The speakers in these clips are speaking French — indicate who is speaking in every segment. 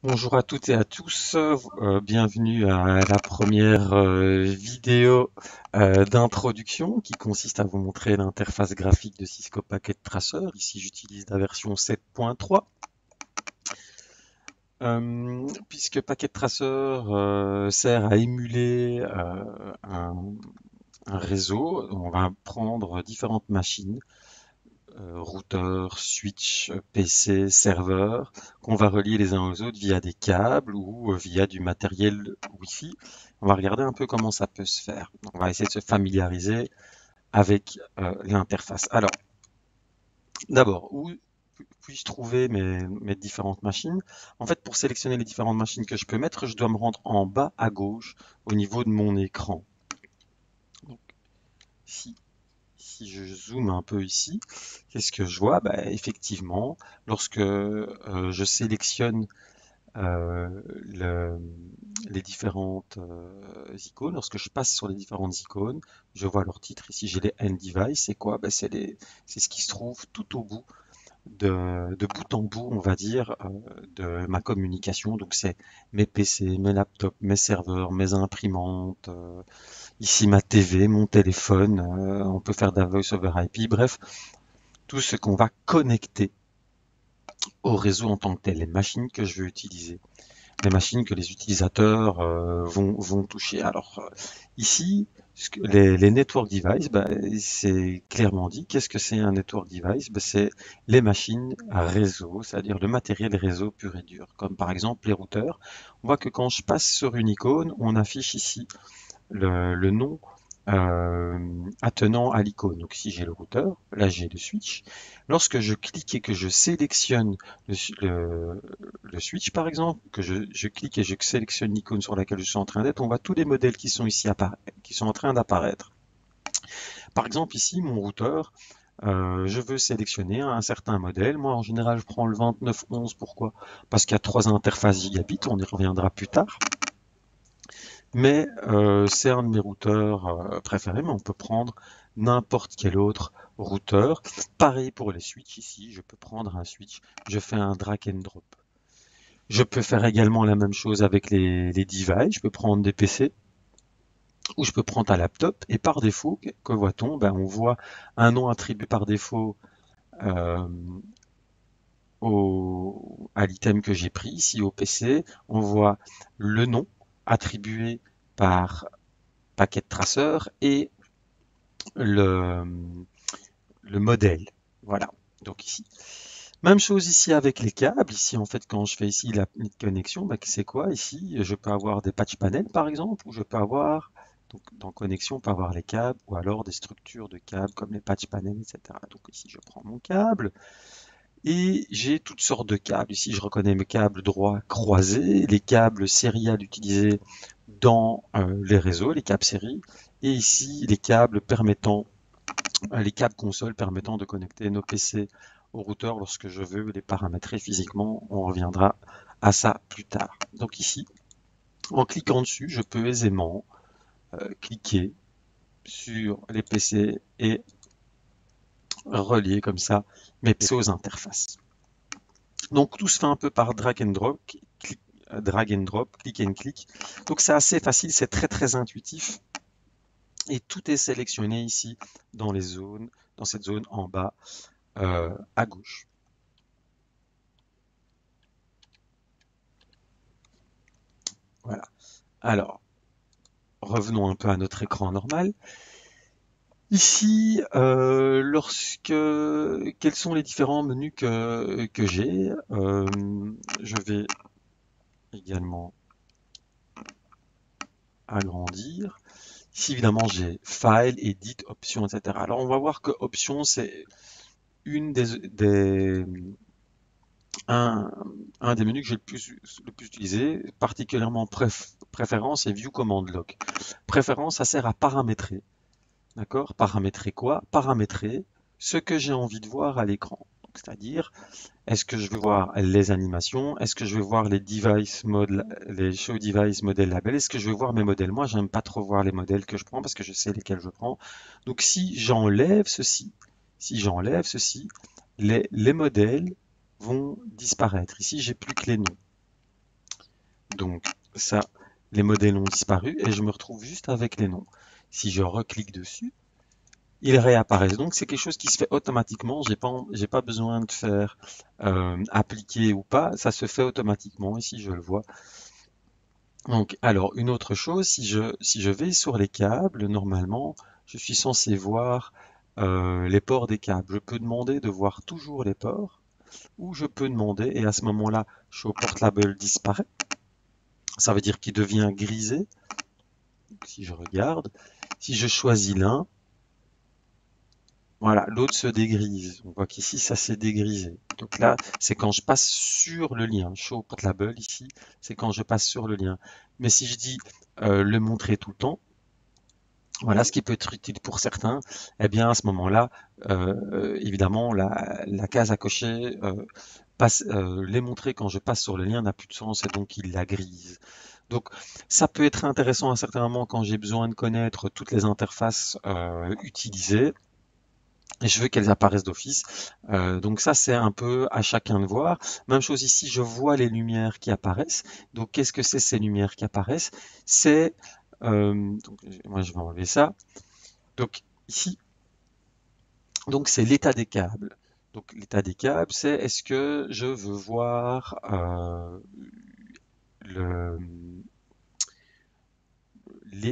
Speaker 1: Bonjour à toutes et à tous, bienvenue à la première vidéo d'introduction qui consiste à vous montrer l'interface graphique de Cisco Packet Tracer. Ici j'utilise la version 7.3. Puisque Packet Tracer sert à émuler un réseau, on va prendre différentes machines routeurs, switch, PC, serveur, qu'on va relier les uns aux autres via des câbles ou via du matériel Wi-Fi. On va regarder un peu comment ça peut se faire. On va essayer de se familiariser avec l'interface. Alors, d'abord, où puis-je trouver mes différentes machines? En fait, pour sélectionner les différentes machines que je peux mettre, je dois me rendre en bas à gauche au niveau de mon écran. Donc, si Si je zoome un peu ici, qu'est-ce que je vois? Bah, effectivement, lorsque je sélectionne euh, le- les différentes icônes, lorsque je passe sur les différentes icônes, je vois leur titre. Ici, j'ai les end device. C'est quoi? Bah, c'est ce qui se trouve tout au bout de bout en bout, on va dire, de ma communication. Donc, c'est mes PC, mes laptops, mes serveurs, mes imprimantes. Ici ma TV, mon téléphone, on peut faire de la voice over IP, bref, tout ce qu'on va connecter au réseau en tant que tel, les machines que je veux utiliser, les machines que les utilisateurs vont toucher. Alors ici, les network devices, bah, c'est clairement dit. Qu'est-ce que c'est un network device? Bah, c'est les machines à réseau, c'est-à-dire le matériel réseau pur et dur, comme par exemple les routeurs. On voit que quand je passe sur une icône, on affiche ici le nom attenant à l'icône. Donc si j'ai le routeur, là j'ai le switch. Lorsque je clique et que je sélectionne le switch par exemple, que je clique et je sélectionne l'icône sur laquelle je suis en train d'être, on voit tous les modèles qui sont ici qui sont en train d'apparaître. Par exemple ici mon routeur, je veux sélectionner un certain modèle. Moi en général je prends le 2911. Pourquoi? Parce qu'il y a trois interfaces gigabit, on y reviendra plus tard. Mais c'est un de mes routeurs préférés, mais on peut prendre n'importe quel autre routeur. Pareil pour les switches ici, je peux prendre un switch, je fais un drag and drop. Je peux faire également la même chose avec les devices, je peux prendre des PC ou je peux prendre un laptop et par défaut, que voit-on? Ben, on voit un nom attribué par défaut euh, à l'item que j'ai pris, ici au PC, on voit le nom attribué par paquet de traceurs et le, le modèle. Voilà. Donc ici. Même chose ici avec les câbles. Ici, en fait, quand je fais ici la connexion, bah, c'est quoi ici? Je peux avoir des patch panels, par exemple, ou je peux avoir, donc dans connexion, on peut avoir les câbles, ou alors des structures de câbles comme les patch panels, etc. Donc ici, je prends mon câble, et j'ai toutes sortes de câbles. Ici, je reconnais mes câbles droits croisés, les câbles sériels utilisés dans les réseaux, les câbles série, et ici, les câbles console permettant de connecter nos PC au routeur lorsque je veux les paramétrer physiquement. On reviendra à ça plus tard. Donc ici, en cliquant dessus, je peux aisément cliquer sur les PC et relier comme ça mes PC aux interfaces. Donc tout se fait un peu par drag and drop, click and click. Donc c'est assez facile, c'est très très intuitif et tout est sélectionné ici dans les zones, dans cette zone en bas à gauche. Voilà. Alors, revenons un peu à notre écran normal. Ici, quels sont les différents menus que j'ai? Je vais également agrandir. Ici, évidemment, j'ai File, Edit, Options, etc. Alors, on va voir que Options, c'est une un, un des menus que j'ai le plus utilisé, particulièrement préférence et View Command Lock. Préférence, ça sert à paramétrer. D'accord? Paramétrer quoi? Paramétrer ce que j'ai envie de voir à l'écran. C'est-à-dire, est-ce que je veux voir les animations? Est-ce que je veux voir les device mode, les show device model label? Est-ce que je veux voir mes modèles? Moi, j'aime pas trop voir les modèles que je prends parce que je sais lesquels je prends. Donc, si j'enlève ceci, les modèles vont disparaître. Ici, j'ai plus que les noms. Donc ça, les modèles ont disparu et je me retrouve juste avec les noms. Si je reclique dessus, ils réapparaissent. Donc c'est quelque chose qui se fait automatiquement. J'ai pas besoin de faire appliquer ou pas. Ça se fait automatiquement. Ici je le vois. Donc alors une autre chose, si je vais sur les câbles, normalement je suis censé voir les ports des câbles. Je peux demander de voir toujours les ports ou je peux demander et à ce moment-là, show port label disparaît. Ça veut dire qu'il devient grisé. Donc, si je regarde, si je choisis l'un, voilà, l'autre se dégrise. On voit qu'ici, ça s'est dégrisé. Donc là, c'est quand je passe sur le lien. Show port label ici, c'est quand je passe sur le lien. Mais si je dis le montrer tout le temps, voilà ce qui peut être utile pour certains. Eh bien, à ce moment-là, évidemment, la case à cocher, les montrer quand je passe sur le lien n'a plus de sens et donc il la grise. Donc, ça peut être intéressant à certains moments quand j'ai besoin de connaître toutes les interfaces utilisées et je veux qu'elles apparaissent d'office. Donc ça, c'est un peu à chacun de voir. Même chose ici, je vois les lumières qui apparaissent. Donc, qu'est-ce que c'est ces lumières qui apparaissent? C'est, donc, moi je vais enlever ça. Donc ici, donc c'est l'état des câbles. Donc l'état des câbles, c'est est-ce que je veux voir le,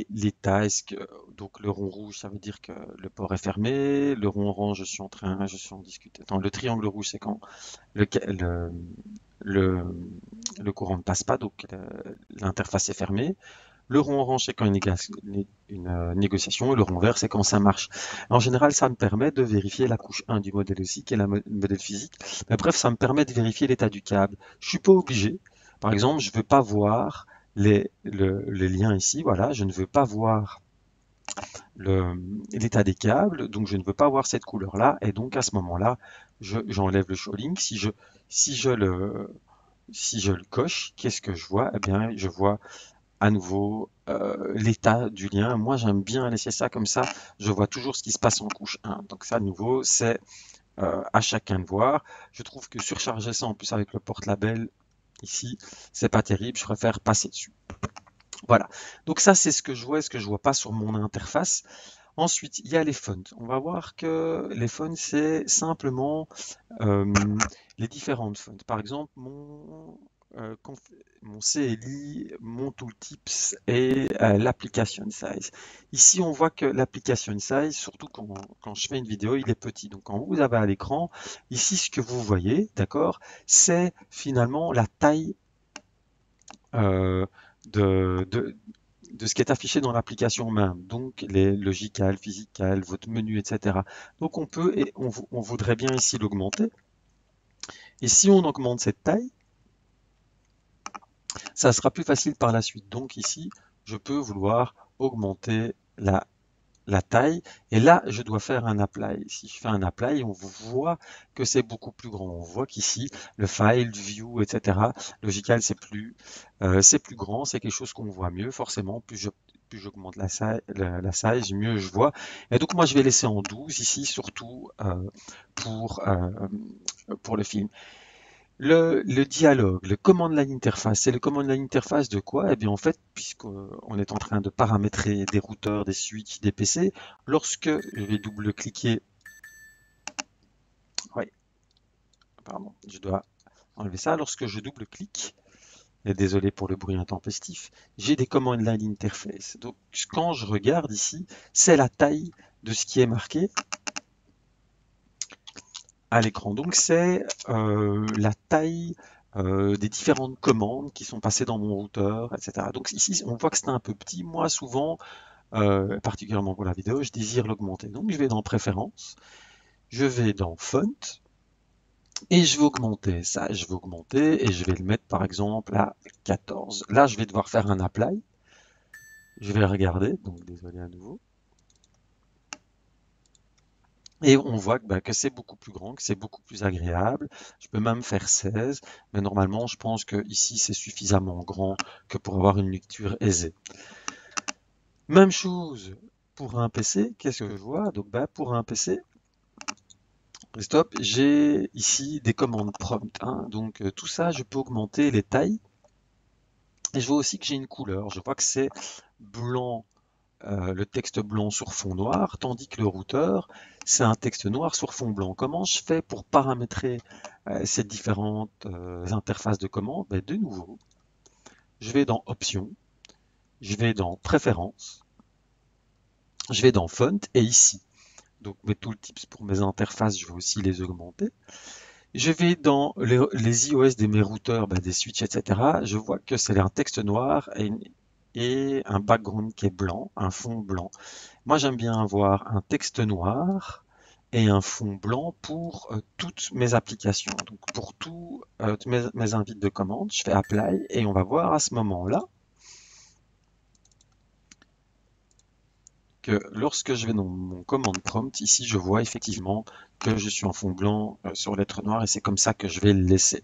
Speaker 1: l'état, est-ce que donc le rond rouge, ça veut dire que le port est fermé, le rond orange, je suis en discuter. Attends, le triangle rouge, c'est quand le, le, le courant ne passe pas, donc l'interface est fermée. Le rond orange, c'est quand une négociation, et le rond vert, c'est quand ça marche. En général, ça me permet de vérifier la couche 1 du modèle aussi, qui est la modèle physique. Mais bref, ça me permet de vérifier l'état du câble. Je suis pas obligé. Par exemple, je veux pas voir les liens ici, voilà, je ne veux pas voir l'état des câbles, donc je ne veux pas voir cette couleur-là, et donc à ce moment-là, j'enlève le showlink. Si je le, si je le coche, qu'est-ce que je vois? Eh bien, je vois à nouveau l'état du lien. Moi, j'aime bien laisser ça comme ça. Je vois toujours ce qui se passe en couche 1. Donc ça, à nouveau, c'est à chacun de voir. Je trouve que surcharger ça en plus avec le porte-label ici, c'est pas terrible. Je préfère passer dessus. Voilà. Donc ça, c'est ce que je vois et ce que je vois pas sur mon interface. Ensuite, il y a les fonts. On va voir que les fonts, c'est simplement euh, les différentes fonts. Par exemple, mon CLI, mon tooltips et l'application size. Ici, on voit que l'application size, surtout quand je fais une vidéo, il est petit. Donc, quand vous avez à l'écran, ici, ce que vous voyez, d'accord, c'est finalement la taille euh, de, de, de ce qui est affiché dans l'application même, donc les logicales, physicales, votre menu, etc. Donc on peut, et on voudrait bien ici l'augmenter. Et si on augmente cette taille, ça sera plus facile par la suite. Donc ici, je peux vouloir augmenter la taille. Et là, je dois faire un apply. Si je fais un apply, on voit que c'est beaucoup plus grand. On voit qu'ici, le file, view, etc. Logical, c'est plus grand, c'est quelque chose qu'on voit mieux. Forcément, plus j'augmente la size, mieux je vois. Et donc moi, je vais laisser en 12 ici, surtout pour, euh, pour le film. Le dialogue, le command line interface, c'est le command line interface de quoi? Eh bien, en fait, puisqu'on est en train de paramétrer des routeurs, des switches, des PC, lorsque je vais double-cliquer, oui, pardon, je dois enlever ça, lorsque je double-clique, et désolé pour le bruit intempestif, j'ai des command line interface. Donc, quand je regarde ici, c'est la taille de ce qui est marqué à l'écran. Donc c'est la taille des différentes commandes qui sont passées dans mon routeur, etc. Donc ici, on voit que c'est un peu petit. Moi, souvent, particulièrement pour la vidéo, je désire l'augmenter. Donc je vais dans Préférences, je vais dans Font, et je vais augmenter ça. Je vais augmenter et je vais le mettre par exemple à 14. Là, je vais devoir faire un apply. Je vais regarder, donc désolé à nouveau. Et on voit que c'est beaucoup plus grand, que c'est beaucoup plus agréable. Je peux même faire 16, mais normalement, je pense que ici, c'est suffisamment grand que pour avoir une lecture aisée. Même chose pour un PC. Qu'est-ce que je vois? Donc, pour un PC, stop, j'ai ici des commandes prompt, hein. Donc, tout ça, je peux augmenter les tailles Et je vois aussi que j'ai une couleur. Je vois que c'est blanc, le texte blanc sur fond noir, tandis que le routeur, c'est un texte noir sur fond blanc. Comment je fais pour paramétrer ces différentes interfaces de commande? Ben, de nouveau, je vais dans Options, je vais dans Préférences, je vais dans Font et ici. Donc mes tooltips pour mes interfaces, je vais aussi les augmenter. Je vais dans les iOS de mes routeurs, ben, des switches, etc. Je vois que c'est un texte noir et un background qui est blanc, un fond blanc. Moi, j'aime bien avoir un texte noir et un fond blanc pour toutes mes applications. Donc, pour tous mes invites de commande, je fais Apply et on va voir à ce moment-là que lorsque je vais dans mon commande prompt, ici, je vois effectivement que je suis en fond blanc sur lettre noire et c'est comme ça que je vais le laisser.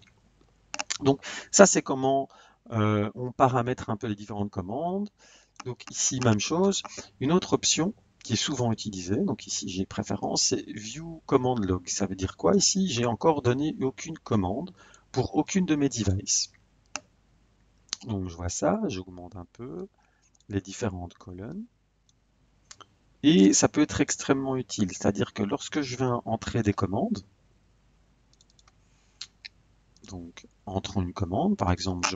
Speaker 1: Donc, ça, c'est comment on paramètre un peu les différentes commandes. Donc ici, même chose. Une autre option qui est souvent utilisée, donc ici j'ai préférence, c'est View Command Log. Ça veut dire quoi ici? J'ai encore donné aucune commande pour aucune de mes devices. Donc je vois ça, j'augmente un peu les différentes colonnes. Et ça peut être extrêmement utile, c'est-à-dire que lorsque je viens entrer des commandes, donc entrons une commande, par exemple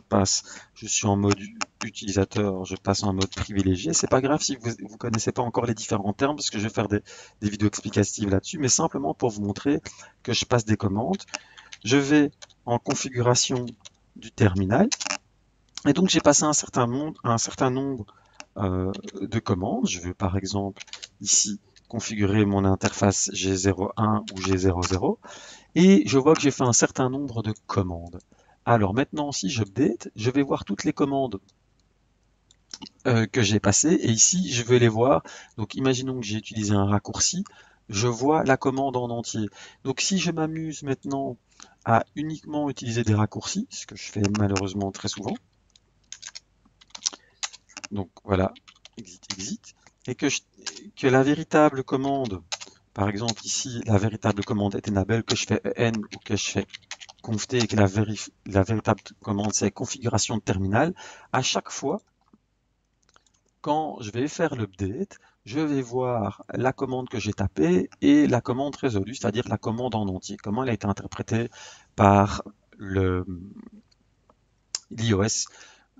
Speaker 1: je suis en mode utilisateur, je passe en mode privilégié. C'est pas grave si vous ne connaissez pas encore les différents termes, parce que je vais faire des vidéos explicatives là-dessus, mais simplement pour vous montrer que je passe des commandes. Je vais en configuration du terminal, et donc j'ai passé un certain nombre de commandes. Je veux par exemple ici configurer mon interface G01 ou G00. Et je vois que j'ai fait un certain nombre de commandes. Alors maintenant, si j'update, je vais voir toutes les commandes que j'ai passées. Et ici, je vais les voir. Donc imaginons que j'ai utilisé un raccourci. Je vois la commande en entier. Donc si je m'amuse maintenant à uniquement utiliser des raccourcis, ce que je fais malheureusement très souvent, donc voilà, exit, exit, et que la véritable commande, par exemple ici, la véritable commande est enable, que je fais en ou que je fais conft et que la véritable commande c'est configuration de terminal, à chaque fois, quand je vais faire l'update, je vais voir la commande que j'ai tapée et la commande résolue, c'est-à-dire la commande en entier, comment elle a été interprétée par l'iOS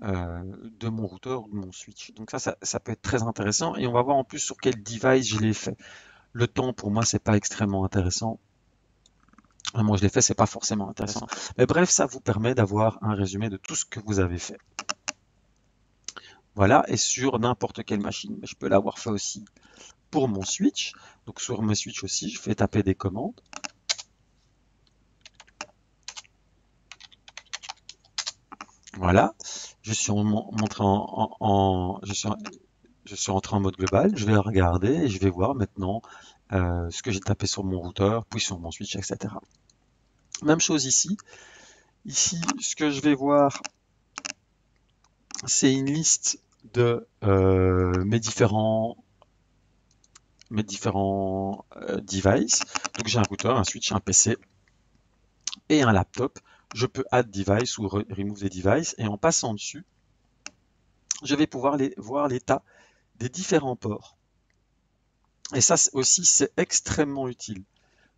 Speaker 1: de mon routeur ou de mon switch. Donc ça peut être très intéressant et on va voir en plus sur quel device je l'ai fait. Le temps pour moi c'est pas extrêmement intéressant. Moi je l'ai fait, c'est pas forcément intéressant. Mais bref, ça vous permet d'avoir un résumé de tout ce que vous avez fait. Voilà, et sur n'importe quelle machine. Mais je peux l'avoir fait aussi pour mon switch. Donc sur mon switch aussi, je fais taper des commandes. Voilà, je suis je suis entré en mode global. Je vais regarder et je vais voir maintenant ce que j'ai tapé sur mon routeur, puis sur mon switch, etc. Même chose ici. Ici, ce que je vais voir, c'est une liste de mes différents devices. Donc j'ai un routeur, un switch, un PC et un laptop. Je peux add device ou remove des devices et en passant dessus, je vais pouvoir voir l'état des différents ports. Et ça aussi, c'est extrêmement utile.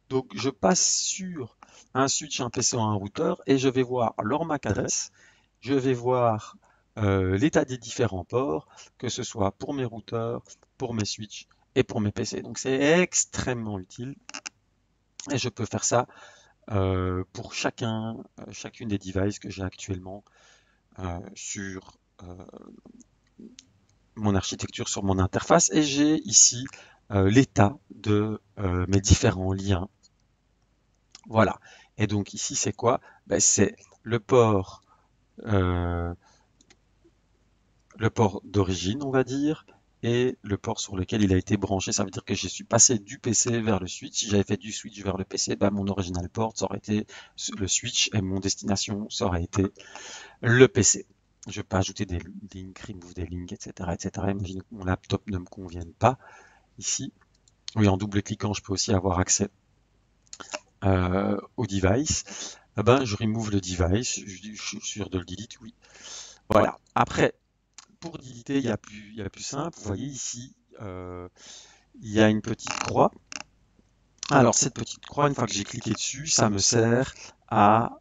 Speaker 1: Donc je passe sur un switch, un PC ou un routeur et je vais voir leur MAC adresse. Je vais voir l'état des différents ports, que ce soit pour mes routeurs, pour mes switches et pour mes PC. Donc c'est extrêmement utile et je peux faire ça pour chacune des devices que j'ai actuellement sur mon architecture, sur mon interface. Et j'ai ici l'état de mes différents liens. Voilà. Et donc ici, c'est quoi? Ben, c'est euh, le port d'origine, on va dire, et le port sur lequel il a été branché. Ça veut dire que je suis passé du PC vers le switch. Si j'avais fait du switch vers le PC, ben, mon original port, ça aurait été le switch et mon destination, ça aurait été le PC. Je peux ajouter des links, remove des links, etc., etc. Imagine que mon laptop ne me convienne pas. Ici, oui, en double-cliquant, je peux aussi avoir accès au device. Eh ben, je remove le device. Je suis sûr de le delete, oui. Voilà. Après, pour digiter, il y a plus simple. Vous voyez ici, il y a une petite croix. Alors, cette petite croix, une fois que j'ai cliqué dessus, ça me sert à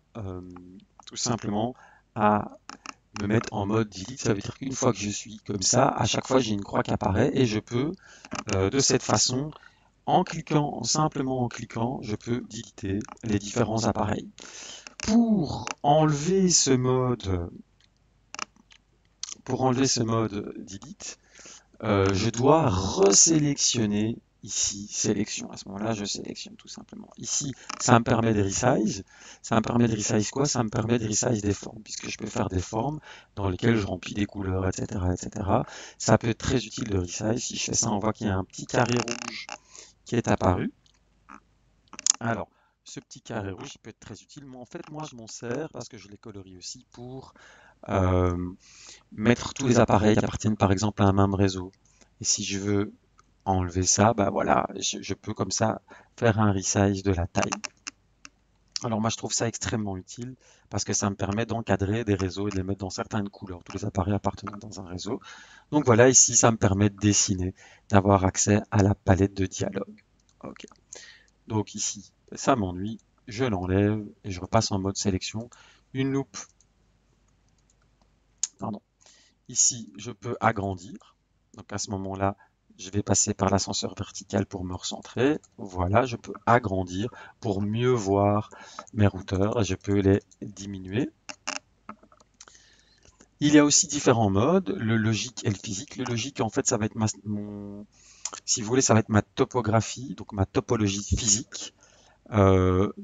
Speaker 1: tout simplement à me mettre en mode delete. Ça veut dire qu'une fois que je suis comme ça, à chaque fois j'ai une croix qui apparaît et je peux de cette façon, en cliquant, simplement en cliquant, je peux deleter les différents appareils. Pour enlever ce mode, delete, je dois resélectionner ici, sélection. À ce moment-là, je sélectionne tout simplement. Ici, ça me permet de resize. Ça me permet de resize quoi? Ça me permet de resize des formes, puisque je peux faire des formes dans lesquelles je remplis des couleurs, etc., etc. Ça peut être très utile de resize. Si je fais ça, on voit qu'il y a un petit carré rouge qui est apparu. Alors, ce petit carré rouge, il peut être très utile. Mais en fait, moi, je m'en sers parce que je les colorie aussi pour euh, mettre tous les appareils qui appartiennent par exemple à un même réseau. Et si je veux enlever ça, bah voilà, je peux comme ça faire un resize de la taille. Alors moi je trouve ça extrêmement utile parce que ça me permet d'encadrer des réseaux et de les mettre dans certaines couleurs, tous les appareils appartenant dans un réseau. Donc voilà, ici ça me permet de dessiner, d'avoir accès à la palette de dialogue. Ok. Donc ici, ça m'ennuie, je l'enlève et je repasse en mode sélection. Une loupe, pardon. Ici, je peux agrandir. Donc à ce moment-là, je vais passer par l'ascenseur vertical pour me recentrer. Voilà, je peux agrandir pour mieux voir mes routeurs. Je peux les diminuer. Il y a aussi différents modes, le logique et le physique. Le logique, en fait, ça va être si vous voulez, ça va être ma topographie, donc ma topologie physique.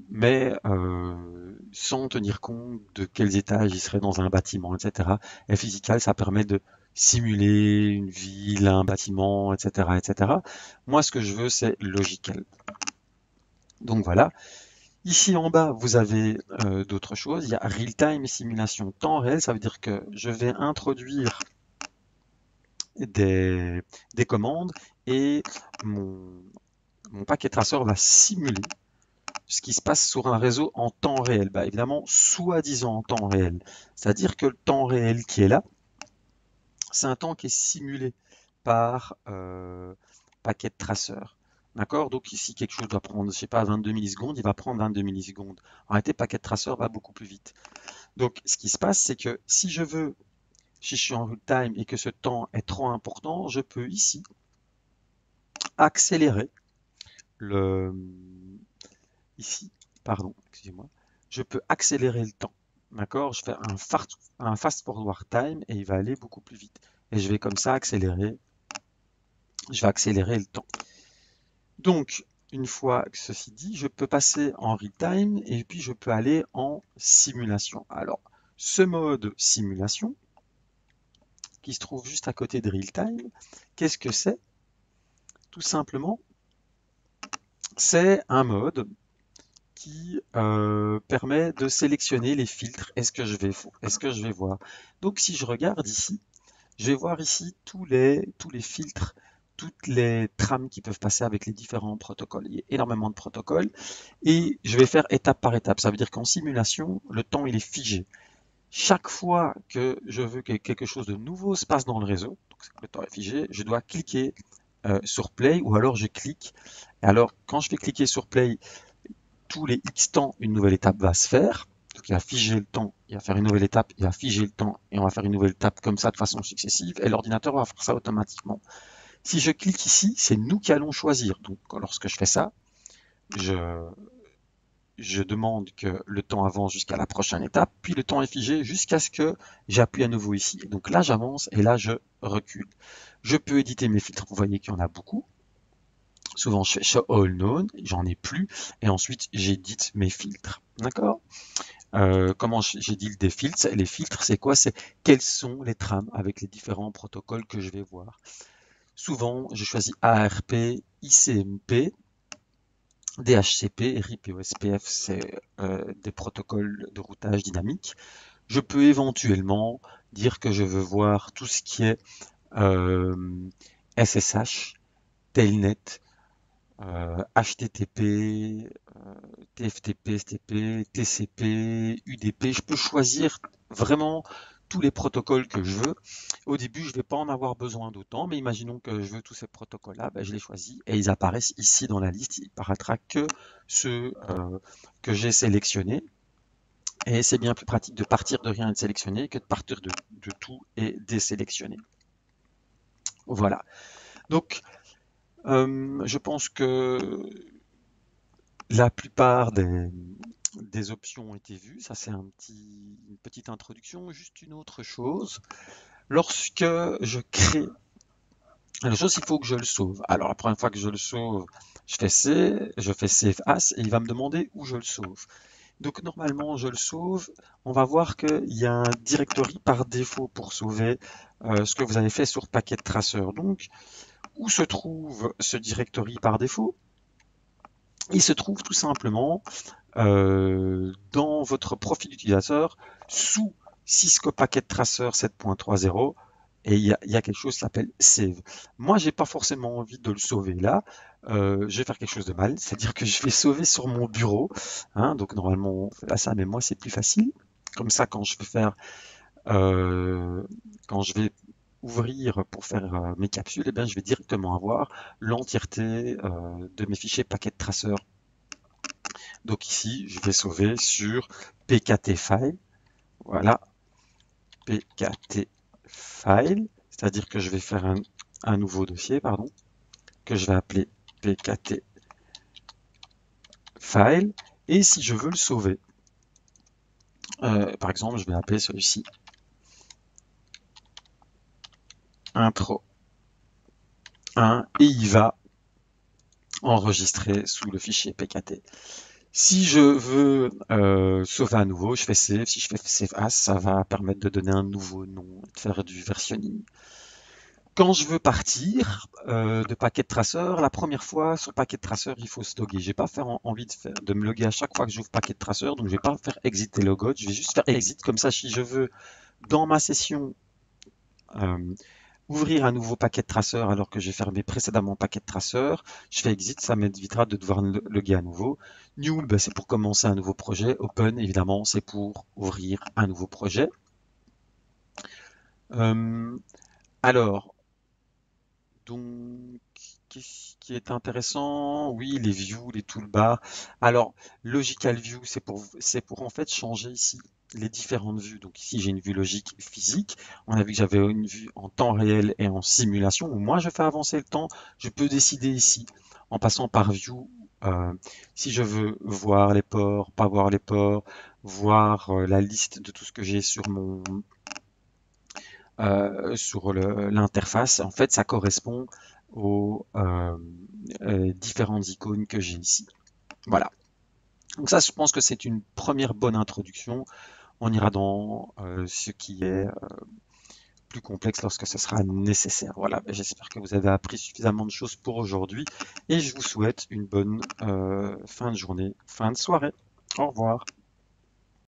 Speaker 1: Mais sans tenir compte de quels étages il serait dans un bâtiment, etc. Et physical, ça permet de simuler une ville, un bâtiment, etc., etc. Moi, ce que je veux, c'est logical. Donc voilà. Ici en bas, vous avez d'autres choses. Il y a real-time et simulation temps réel. Ça veut dire que je vais introduire des, des commandes et mon, mon paquet traceur va simuler ce qui se passe sur un réseau en temps réel. Bah, évidemment, soi-disant en temps réel. C'est-à-dire que le temps réel qui est là, c'est un temps qui est simulé par paquet de traceurs. D'accord? Donc ici, quelque chose doit prendre, je sais pas, 22 millisecondes, il va prendre 22 millisecondes. En réalité, paquet de traceurs va beaucoup plus vite. Donc, ce qui se passe, c'est que si je suis en real time et que ce temps est trop important, je peux ici accélérer le, ici, pardon, excusez-moi, je peux accélérer le temps. D'accord? Je fais un fast forward time et il va aller beaucoup plus vite. Et je vais comme ça accélérer, je vais accélérer le temps. Donc, une fois que ceci dit, je peux passer en real time et puis je peux aller en simulation. Alors, ce mode simulation, qui se trouve juste à côté de real time, qu'est-ce que c'est? Tout simplement, c'est un mode qui permet de sélectionner les filtres. Est-ce que je vais voir? Donc si je regarde ici, je vais voir ici tous les filtres, toutes les trames qui peuvent passer avec les différents protocoles. Il y a énormément de protocoles et je vais faire étape par étape. Ça veut dire qu'en simulation, le temps il est figé. Chaque fois que je veux que quelque chose de nouveau se passe dans le réseau, donc le temps est figé, je dois cliquer sur Play ou alors je clique. Et alors quand je vais cliquer sur Play, tous les X temps, une nouvelle étape va se faire. Donc il va figer le temps, il va faire une nouvelle étape, il va figer le temps, et on va faire une nouvelle étape comme ça de façon successive, et l'ordinateur va faire ça automatiquement. Si je clique ici, c'est nous qui allons choisir. Donc lorsque je fais ça, je, je demande que le temps avance jusqu'à la prochaine étape, puis le temps est figé jusqu'à ce que j'appuie à nouveau ici. Donc là j'avance et là je recule. Je peux éditer mes filtres, vous voyez qu'il y en a beaucoup. Souvent je fais show all known, j'en ai plus, et ensuite j'édite mes filtres. D'accord? Comment j'ai dit des filtres? Les filtres, c'est quoi? C'est quelles sont les trames avec les différents protocoles que je vais voir. Souvent, je choisis ARP, ICMP, DHCP, RIP et OSPF, c'est des protocoles de routage dynamique. Je peux éventuellement dire que je veux voir tout ce qui est SSH, Telnet, HTTP, TFTP, STP, TCP, UDP. Je peux choisir vraiment tous les protocoles que je veux. Au début, je ne vais pas en avoir besoin d'autant, mais imaginons que je veux tous ces protocoles-là, ben, je les choisis et ils apparaissent ici dans la liste. Il paraîtra que ceux que j'ai sélectionnés. Et c'est bien plus pratique de partir de rien et de sélectionner que de partir de tout et désélectionner. Voilà. Donc, je pense que la plupart des options ont été vues. Ça, c'est une petite introduction. Juste une autre chose. Lorsque je crée la chose, il faut que je le sauve. Alors, la première fois que je le sauve, je fais Save As et il va me demander où je le sauve. Donc, normalement, je le sauve. On va voir qu'il y a un directory par défaut pour sauver ce que vous avez fait sur Packet Tracer. Donc, où se trouve ce directory par défaut? Il se trouve tout simplement dans votre profil utilisateur sous Cisco Packet Tracer 7.30 et il y a quelque chose qui s'appelle Save. Moi, j'ai pas forcément envie de le sauver là. Je vais faire quelque chose de mal, c'est-à-dire que je vais sauver sur mon bureau. Hein, donc normalement, on fait pas ça, mais moi, c'est plus facile. Comme ça, quand je vais ouvrir pour faire mes capsules, eh bien, je vais directement avoir l'entièreté de mes fichiers Packet Tracer. Donc ici, je vais sauver sur pkt file. Voilà, pkt file, c'est-à-dire que je vais faire un nouveau dossier, pardon, que je vais appeler pkt file. Et si je veux le sauver, par exemple, je vais appeler celui-ci intro 1 et il va enregistrer sous le fichier pkt. Si je veux sauver à nouveau, je fais save. Si je fais save as, ça va permettre de donner un nouveau nom, de faire du versionning. Quand je veux partir de Packet Tracer, la première fois sur Packet Tracer, il faut se loguer. J'ai pas envie de me loguer à chaque fois que j'ouvre Packet Tracer, donc je vais pas faire exit et logout. Je vais juste faire exit comme ça. Si je veux dans ma session ouvrir un nouveau Packet Tracer alors que j'ai fermé précédemment Packet Tracer, je fais exit, ça m'évitera de devoir me loguer à nouveau. New, ben, c'est pour commencer un nouveau projet. Open, évidemment, c'est pour ouvrir un nouveau projet. Alors, donc, qu'est-ce qui est intéressant? Oui, les views, les toolbars. Alors, Logical View, c'est pour en fait changer ici les différentes vues. Donc ici, j'ai une vue logique physique. On a vu que j'avais une vue en temps réel et en simulation. Où moi, je fais avancer le temps. Je peux décider ici, en passant par View, si je veux voir les ports, pas voir les ports, voir la liste de tout ce que j'ai sur sur l'interface. En fait, ça correspond aux différentes icônes que j'ai ici. Voilà. Donc ça, je pense que c'est une première bonne introduction. On ira dans ce qui est plus complexe lorsque ce sera nécessaire. Voilà, j'espère que vous avez appris suffisamment de choses pour aujourd'hui et je vous souhaite une bonne fin de journée, fin de soirée. Au revoir.